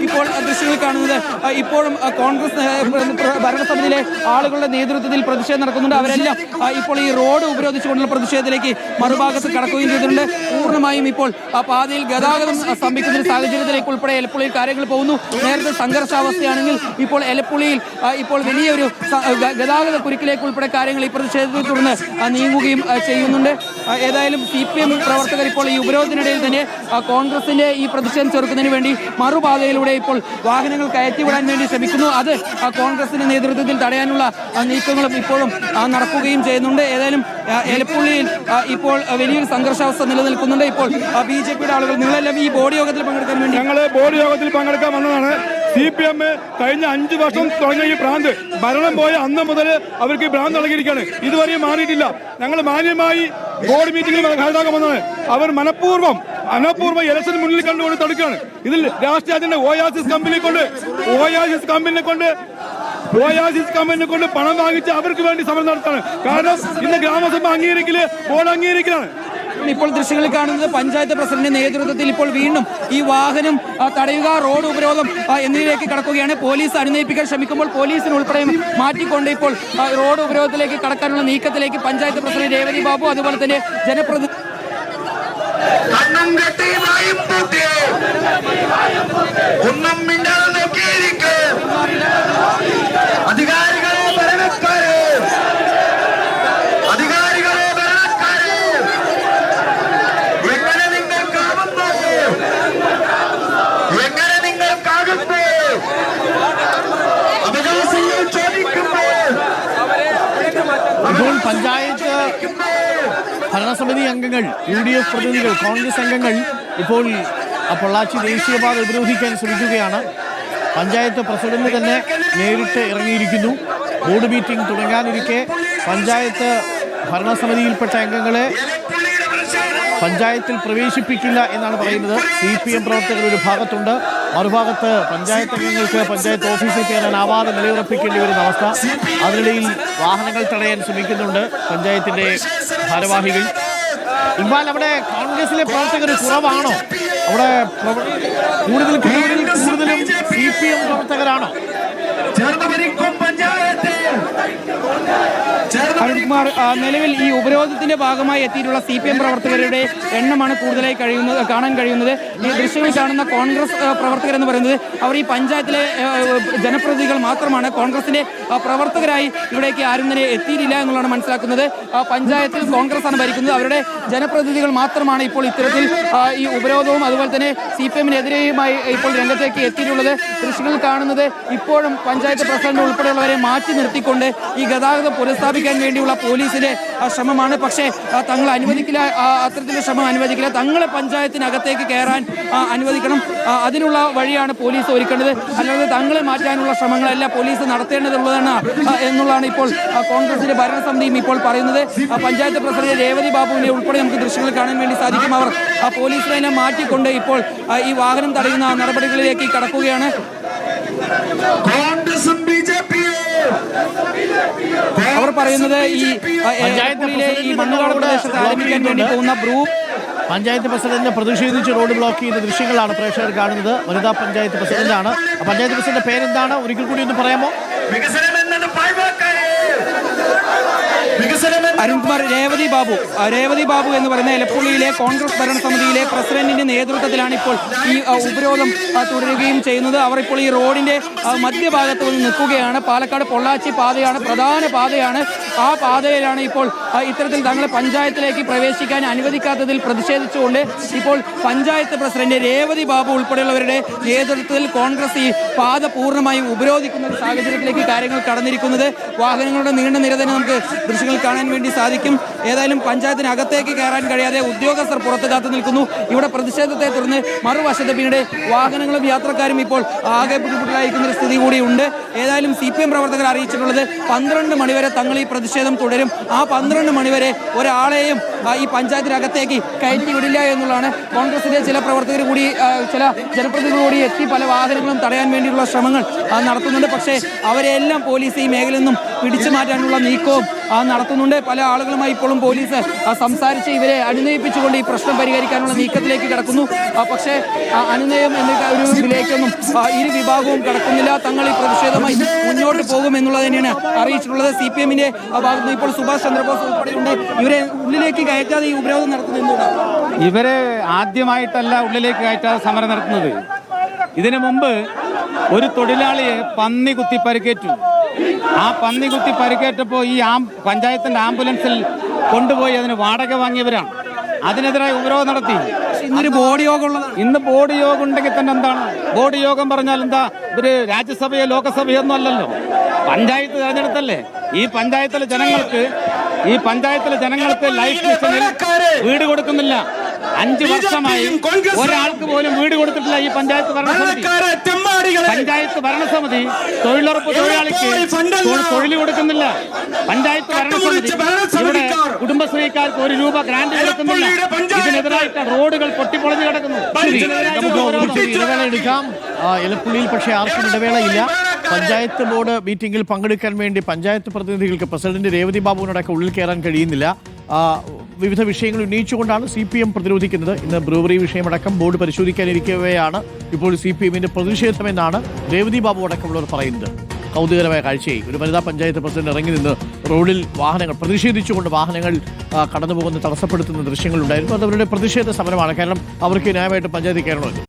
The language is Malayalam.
ഇപ്പോൾ ദൃശ്യങ്ങൾ കാണുന്നത് ഇപ്പോഴും കോൺഗ്രസ് ഭരണസമിതിയിലെ ആളുകളുടെ നേതൃത്വത്തിൽ പ്രതിഷേധം നടക്കുന്നുണ്ട്. അവരെല്ലാം ഇപ്പോൾ ഈ റോഡ് ഉപരോധിച്ചുകൊണ്ടുള്ള പ്രതിഷേധത്തിലേക്ക് മറുഭാഗത്ത് കടക്കുകയും ചെയ്തിട്ടുണ്ട്. പൂർണ്ണമായും ഇപ്പോൾ പാതയിൽ ഗതാഗതം സ്തംഭിക്കുന്ന ഒരു സാഹചര്യത്തിലേക്ക് ഉൾപ്പെടെ എലപ്പുള്ളിയിൽ കാര്യങ്ങൾ പോകുന്നു. നേരത്തെ സംഘർഷാവസ്ഥയാണെങ്കിൽ ഇപ്പോൾ എലപ്പുള്ളിയിൽ ഇപ്പോൾ വലിയൊരു ഗതാഗത കുരുക്കിലേക്ക് ഉൾപ്പെടെ കാര്യങ്ങൾ ഈ പ്രതിഷേധത്തെ തുടർന്ന് നീങ്ങുകയും ചെയ്യുന്നുണ്ട്. ഏതായാലും CPM പ്രവർത്തകർ ഇപ്പോൾ ഈ ഉപരോധത്തിനിടയിൽ തന്നെ കോൺഗ്രസിന്റെ ഈ പ്രതിഷേധം ചെറുക്കുന്നതിന് വേണ്ടി മറുപാതയിലൂടെ ഇപ്പോൾ വാഹനങ്ങൾ കയറ്റിവിടാൻ വേണ്ടി ശ്രമിക്കുന്നു. അത് കോൺഗ്രസിന്റെ നേതൃത്വത്തിൽ തടയാനുള്ള നീക്കങ്ങളും ഇപ്പോഴും നടക്കുകയും ചെയ്യുന്നുണ്ട്. ഏതായാലും എലപ്പുള്ളിയിൽ ഇപ്പോൾ വലിയൊരു സംഘർഷാവസ്ഥ നിലനിൽക്കുന്നുണ്ട്. ഇപ്പോൾ BJPയുടെ ആളുകൾ നിങ്ങളെല്ലാം ഈ ബോർഡ് യോഗത്തിൽ പങ്കെടുക്കാൻ വേണ്ടി ഞങ്ങൾ ബോർഡ് യോഗത്തിൽ പങ്കെടുക്കാൻ വന്നതാണ്. CPM കഴിഞ്ഞ 5 വർഷം തുടങ്ങിയ ഈ ഭ്രാന്ത് ഭരണം പോയ അന്ന് മുതൽ അവർക്ക് ഭ്രാന്ത് തുടങ്ങിയിരിക്കുകയാണ്. ഇതുവരെയും മാറിയിട്ടില്ല. ഞങ്ങൾ മാന്യമായി ബോർഡ് മീറ്റിംഗിൽ ഹാജരാക്കാൻ വന്നതാണ്. അവർ മനഃപൂർവ്വം ഇലക്ഷൻ മുന്നിൽ കണ്ടുകൊണ്ട് തടുക്കുകയാണ്. ഇതിൽ രാഷ്ട്രീയത്തിന്റെ ഓയാസിസ് കമ്പനിനെ കൊണ്ട് പണം വാങ്ങിച്ച് അവർക്ക് വേണ്ടി സമരം നടത്താണ്. കാരണം ഇന്ന് ഗ്രാമസഭ അംഗീകരിക്കല് ബോർഡ് അംഗീകരിക്കലാണ്. ഇപ്പോൾ ദൃശ്യങ്ങളിൽ കാണുന്നത് പഞ്ചായത്ത് പ്രസിഡന്റിന്റെ നേതൃത്വത്തിൽ ഇപ്പോൾ വീണ്ടും ഈ വാഹനം തടയുക, റോഡ് ഉപരോധം എന്നിവയിലേക്ക് കടക്കുകയാണ്. പോലീസ് അനുനയിപ്പിക്കാൻ ശ്രമിക്കുമ്പോൾ പോലീസിന് ഉൾപ്പെടെ മാറ്റിക്കൊണ്ട് ഇപ്പോൾ റോഡ് ഉപരോധത്തിലേക്ക് കടക്കാനുള്ള നീക്കത്തിലേക്ക് പഞ്ചായത്ത് പ്രസിഡന്റ് രേവതി ബാബു അതുപോലെ തന്നെ ജനപ്രതിനിധി ഇപ്പോൾ പഞ്ചായത്ത് ഭരണസമിതി അംഗങ്ങൾ, UDF പ്രതിനിധികൾ, കോൺഗ്രസ് അംഗങ്ങൾ ഇപ്പോൾ പൊള്ളാച്ചി ദേശീയപാത ഉപരോധിക്കാൻ ശ്രമിക്കുകയാണ്. പഞ്ചായത്ത് പ്രസിഡന്റ് തന്നെ നേരിട്ട് ഇറങ്ങിയിരിക്കുന്നു. ബോർഡ് മീറ്റിംഗ് തുടങ്ങാനിരിക്കെ പഞ്ചായത്ത് ഭരണസമിതിയിൽപ്പെട്ട അംഗങ്ങളെ പഞ്ചായത്തിൽ പ്രവേശിപ്പിക്കില്ല എന്നാണ് പറയുന്നത്. CPM പ്രവർത്തകർ ഒരു ഭാഗത്തുണ്ട്, മറുഭാഗത്ത് പഞ്ചായത്ത് അംഗങ്ങൾക്ക് പഞ്ചായത്ത് ഓഫീസിൽ കയറാനാവാതെ നിലയുറപ്പിക്കേണ്ടി വരുന്ന അവസ്ഥ. അതിനിടയിൽ വാഹനങ്ങൾ തടയാൻ ശ്രമിക്കുന്നുണ്ട് പഞ്ചായത്തിന്റെ ഭാരവാഹികൾ. ഇക്ബാൽ, അവിടെ കോൺഗ്രസിലെ പ്രവർത്തകർ കുറവാണോ? അവിടെ കൂടുതലും CPM പ്രവർത്തകരാണോ? അരുൺകുമാർ, നിലവിൽ ഈ ഉപരോധത്തിന്റെ ഭാഗമായി എത്തിയിട്ടുള്ള CPM പ്രവർത്തകരുടെ എണ്ണമാണ് കൂടുതലായി കാണാൻ കഴിയുന്നത്. ഈ ദൃശ്യങ്ങൾ കാണുന്ന കോൺഗ്രസ് പ്രവർത്തകർ എന്ന് പറയുന്നത് അവർ ഈ പഞ്ചായത്തിലെ ജനപ്രതിനിധികൾ മാത്രമാണ്. കോൺഗ്രസിന്റെ പ്രവർത്തകരായി ഇവിടേക്ക് ആരും തന്നെ എത്തിയിട്ടില്ല എന്നുള്ളതാണ് മനസ്സിലാക്കുന്നത്. പഞ്ചായത്തിൽ കോൺഗ്രസ് ആണ് ഭരിക്കുന്നത്. അവരുടെ ജനപ്രതിനിധികൾ മാത്രമാണ് ഇപ്പോൾ ഇത്തരത്തിൽ ഈ ഉപരോധവും അതുപോലെ തന്നെ CPM-നെതിരെയുമായി ഇപ്പോൾ രംഗത്തേക്ക് എത്തിയിട്ടുള്ളത്. ദൃശ്യങ്ങൾ കാണുന്നത് ഇപ്പോഴും പഞ്ചായത്ത് പ്രസിഡന്റ് ഉൾപ്പെടെയുള്ളവരെ മാറ്റി നിർത്തിക്കൊണ്ട് ഈ ഗതാഗതം പുനഃസ്ഥാപിക്കാൻ വേണ്ടിയുള്ള പോലീസിന്റെ ശ്രമമാണ്. പക്ഷേ തങ്ങൾ അനുവദിക്കില്ല, അത്തരത്തിലുള്ള ശ്രമം അനുവദിക്കില്ല. തങ്ങളെ പഞ്ചായത്തിനകത്തേക്ക് കയറാൻ അനുവദിക്കണം, അതിനുള്ള വഴിയാണ് പോലീസ് ഒരുക്കേണ്ടത്. അല്ലാതെ തങ്ങളെ മാറ്റാനുള്ള ശ്രമങ്ങളല്ല പോലീസ് നടത്തേണ്ടതുള്ളതാണ് എന്നുള്ളതാണ് ഇപ്പോൾ കോൺഗ്രസിന്റെ ഭരണസമിതിയും ഇപ്പോൾ പറയുന്നത്. പഞ്ചായത്ത് പ്രസിഡന്റ് രേവതി ബാബുവിനെ ഉൾപ്പെടെ നമുക്ക് ദൃശ്യങ്ങൾ കാണാൻ വേണ്ടി സാധിക്കും. അവർ പോലീസിനെ മാറ്റിക്കൊണ്ട് ഇപ്പോൾ ഈ വാഹനം തടയുന്ന നടപടികളിലേക്ക് കടക്കുകയാണ്. അവർ പറയുന്നത് ഈ മണ്ണുകാട് പ്രദേശത്ത് ആരംഭിക്കാൻ വേണ്ടി പോകുന്ന പഞ്ചായത്ത് പ്രസിഡന്റിനെ പ്രതിഷേധിച്ച് റോഡ് ബ്ലോക്ക് ചെയ്യുന്ന ദൃശ്യങ്ങളാണ് പ്രേക്ഷകർ കാണുന്നത്. വനിതാ പഞ്ചായത്ത് പ്രസിഡന്റാണ്. പഞ്ചായത്ത് പ്രസിഡന്റ് പേരെന്താണ്? ഒരിക്കൽ കൂടി ഒന്ന് പറയാമോ? അരുൺകുമാർ, രേവതി ബാബു എന്ന് പറയുന്ന എലപ്പുള്ളിയിലെ കോൺഗ്രസ് ഭരണസമിതിയിലെ പ്രസിഡന്റിന്റെ നേതൃത്വത്തിലാണ് ഇപ്പോൾ ഈ ഉപരോധം തുടരുകയും ചെയ്യുന്നത്. അവർ ഇപ്പോൾ ഈ റോഡിന്റെ മധ്യഭാഗത്ത് വന്ന് നിൽക്കുകയാണ്. പാലക്കാട് പൊള്ളാച്ചി പാതയാണ്, പ്രധാന പാതയാണ്. ആ പാതയിലാണ് ഇപ്പോൾ ഇത്തരത്തിൽ തങ്ങളെ പഞ്ചായത്തിലേക്ക് പ്രവേശിക്കാൻ അനുവദിക്കാത്തതിൽ പ്രതിഷേധിച്ചുകൊണ്ട് ഇപ്പോൾ പഞ്ചായത്ത് പ്രസിഡന്റ് രേവതി ബാബു ഉൾപ്പെടെയുള്ളവരുടെ നേതൃത്വത്തിൽ കോൺഗ്രസ് ഈ പാത പൂർണ്ണമായും ഉപരോധിക്കുന്ന ഒരു സാഹചര്യത്തിലേക്ക് കാര്യങ്ങൾ കടന്നിരിക്കുന്നത്. വാഹനങ്ങളുടെ നീണ്ട നിര തന്നെ നമുക്ക് ദൃശ്യങ്ങൾ കാണാൻ വേണ്ടി സാധിക്കും. ഏതായാലും പഞ്ചായത്തിനകത്തേക്ക് കയറാൻ കഴിയാതെ ഉദ്യോഗസ്ഥർ പുറത്ത് കാത്തു നിൽക്കുന്നു. ഇവിടെ പ്രതിഷേധത്തെ തുടർന്ന് മറുവശത്ത് പിന്നീട് വാഹനങ്ങളും യാത്രക്കാരും ഇപ്പോൾ ആകെ ബുദ്ധിമുട്ടിലായിരിക്കുന്ന ഒരു സ്ഥിതി കൂടിയുണ്ട്. ഏതായാലും CPM പ്രവർത്തകർ അറിയിച്ചിട്ടുള്ളത് 12 മണിവരെ തങ്ങൾ ഈ പ്രതിഷേധം തുടരും. ആ 12 മണിവരെ ഒരാളെയും ഈ പഞ്ചായത്തിനകത്തേക്ക് കയറ്റി വിടില്ല എന്നുള്ളതാണ്. കോൺഗ്രസിന്റെ ചില പ്രവർത്തകർ കൂടി ചില ജനപ്രതിനിധികൾ കൂടി എത്തി പല വാഹനങ്ങളും തടയാൻ വേണ്ടിയുള്ള ശ്രമങ്ങൾ നടത്തുന്നുണ്ട്. പക്ഷേ അവരെല്ലാം പോലീസ് ഈ മേഖലയിൽ നിന്നും പിടിച്ചു മാറ്റാനുള്ള നീക്കവും നടത്തുന്നുണ്ട്. പല ആളുകളുമായി ഇപ്പോഴും പോലീസ് സംസാരിച്ച് ഇവരെ അനുനയിപ്പിച്ചുകൊണ്ട് ഈ പ്രശ്നം പരിഹരിക്കാനുള്ള നീക്കത്തിലേക്ക് കിടക്കുന്നു. പക്ഷേ അനുനയം എന്ന ഒരു ഇതിലേക്കൊന്നും ഇരു വിഭാഗവും കിടക്കുന്നില്ല. തങ്ങൾ ഈ പ്രതിഷേധമായി മുന്നോട്ട് പോകും എന്നുള്ളത് തന്നെയാണ് അറിയിച്ചിട്ടുള്ളത്. CPM-ന്റെ ഭാഗത്ത് ഇപ്പോൾ സുഭാഷ് ചന്ദ്രബോസ് ഉൾപ്പെടെയുണ്ട്. ഇവരെ ഉള്ളിലേക്ക് കയറ്റാതെ ഈ ഉപരോധം നടത്തുന്നതാണ്. ഇവരെ ആദ്യമായിട്ടല്ല ഉള്ളിലേക്ക് കയറ്റാതെ സമരം നടത്തുന്നത്. ഇതിനു മുമ്പ് ഒരു തൊഴിലാളിയെ പന്നി കുത്തി പരിക്കേറ്റു. ആ പന്നി കുത്തി പരിക്കേറ്റപ്പോൾ ഈ പഞ്ചായത്തിന്റെ ആംബുലൻസിൽ കൊണ്ടുപോയി അതിന് വാടക വാങ്ങിയവരാണ്. അതിനെതിരായി ഉപരോധം നടത്തി. ഇന്നൊരു ബോർഡ് യോഗം ഉള്ളതാണ്. ഇന്ന് ബോർഡ് യോഗം ഉണ്ടെങ്കിൽ തന്നെ എന്താണ് ബോർഡ് യോഗം പറഞ്ഞാൽ എന്താ? ഒരു രാജ്യസഭയോ ലോകസഭയോ ഒന്നും അല്ലല്ലോ, പഞ്ചായത്ത് തെരഞ്ഞെടുത്തല്ലേ. ഈ പഞ്ചായത്തിലെ ജനങ്ങൾക്ക് ലൈഫ് മിഷനിൽ വീട് കൊടുക്കുന്നില്ല. 5 വർഷമായി ഒരാൾക്ക് പോലും വീട് കൊടുത്തിട്ടില്ല ഈ പഞ്ചായത്ത് ഭരണസമിതി. തൊഴിലുറപ്പ് തൊഴിലാളിക്ക് തൊഴിൽ കൊടുക്കുന്നില്ല. പഞ്ചായത്ത് ഭരണസമിതി ഇവിടെ കുടുംബശ്രീക്കാർക്ക് 1 രൂപ ഗ്രാന്റ് കൊടുക്കുന്നില്ല. ഇതിനെതിരായിട്ട് റോഡുകൾ പൊട്ടിപ്പൊളിഞ്ഞു കിടക്കുന്നു. ഇടവേള എടുക്കാം. എലപ്പുള്ളിയിൽ പക്ഷേ ആർക്കും ഇടവേളയില്ല. പഞ്ചായത്ത് ബോർഡ് മീറ്റിംഗിൽ പങ്കെടുക്കാൻ വേണ്ടി പഞ്ചായത്ത് പ്രതിനിധികൾക്ക് പ്രസിഡന്റ് രേവതി ബാബുവിനോടൊക്കെ ഉള്ളിൽ കയറാൻ കഴിയുന്നില്ല. വിവിധ വിഷയങ്ങൾ ഉന്നയിച്ചുകൊണ്ടാണ് CPM പ്രതിരോധിക്കുന്നത്. ഇന്ന് ബ്രൂവറി വിഷയമടക്കം ബോർഡ് പരിശോധിക്കാനിരിക്കവെയാണ് ഇപ്പോൾ CPM-ന്റെ പ്രതിഷേധമെന്നാണ് രേവതി ബാബു അടക്കമുള്ളവർ പറയുന്നത്. കൗതുകരമായ കാഴ്ചയായി ഒരു വനിതാ പഞ്ചായത്ത് പ്രസിഡന്റ് ഇറങ്ങി നിന്ന് റോഡിൽ വാഹനങ്ങൾ പ്രതിഷേധിച്ചുകൊണ്ട് വാഹനങ്ങൾ കടന്നുപോകുന്ന തടസ്സപ്പെടുത്തുന്ന ദൃശ്യങ്ങളുണ്ടായിരുന്നു. അത് അവരുടെ പ്രതിഷേധ സമരമാണ്. കാരണം അവർക്ക് ന്യായമായിട്ട് പഞ്ചായത്തിൽ കയറണമല്ലോ.